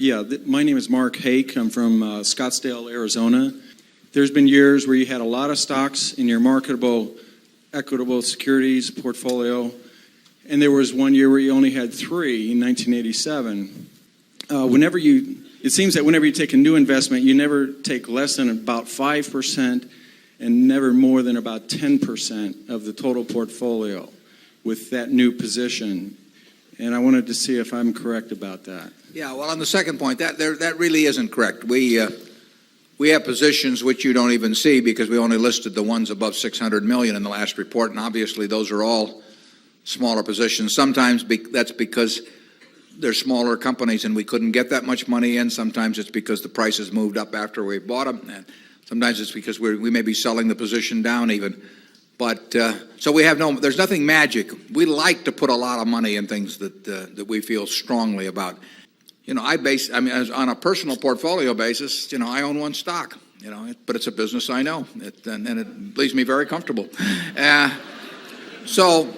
Yeah, my name is Mark Hake. I'm from Scottsdale, Arizona. There's been years where you had a lot of stocks in your marketable, equitable securities portfolio, and there was one year where you only had 3 in 1987. It seems that whenever you take a new investment, you never take less than about 5% and never more than about 10% of the total portfolio with that new position. And I wanted to see if I'm correct about that. Yeah, well, on the second point, that really isn't correct. We have positions which you don't even see because we only listed the ones above 600 million in the last report, and obviously those are all smaller positions. Sometimes that's because they're smaller companies and we couldn't get that much money in. Sometimes it's because the prices moved up after we bought them. And sometimes it's because we may be selling the position down even. But so there's nothing magic. We like to put a lot of money in things that we feel strongly about. You know, on a personal portfolio basis, you know, I own one stock, you know, but it's a business I know, and it leaves me very comfortable. So,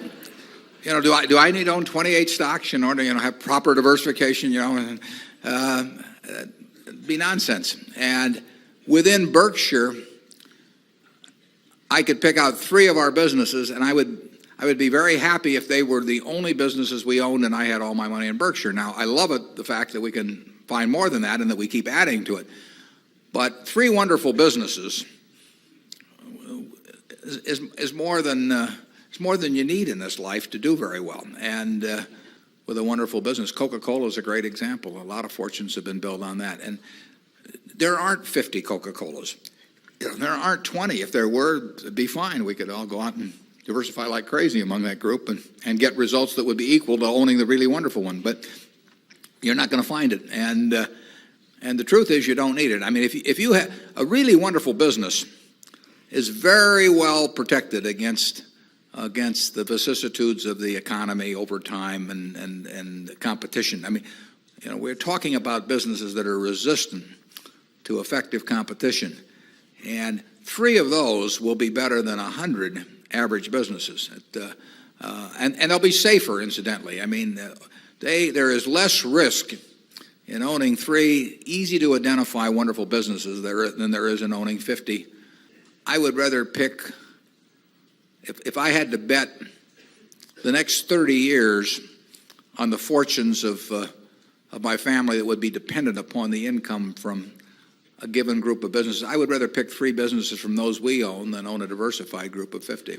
you know, do I need to own 28 stocks in order to, have proper diversification, and it'd be nonsense. And within Berkshire, I could pick out 3 of our businesses, and I would be very happy if they were the only businesses we owned and I had all my money in Berkshire. Now, I love the fact that we can find more than that and that we keep adding to it. But 3 wonderful businesses is more than you need in this life to do very well. And with a wonderful business, Coca-Cola is a great example. A lot of fortunes have been built on that. And there aren't 50 Coca-Colas. There aren't 20. If there were, it'd be fine. We could all go out and diversify like crazy among that group and get results that would be equal to owning the really wonderful one. But you're not going to find it. And the truth is you don't need it. I mean, if you have a really wonderful business is very well protected against the vicissitudes of the economy over time and competition. I mean, we're talking about businesses that are resistant to effective competition. And 3 of those will be better than 100 average businesses. And they'll be safer, incidentally. I mean, there is less risk in owning 3 easy-to-identify wonderful businesses than there is in owning 50. I would rather pick, if I had to bet the next 30 years on the fortunes of my family that would be dependent upon the income from a given group of businesses, I would rather pick 3 businesses from those we own than own a diversified group of 50.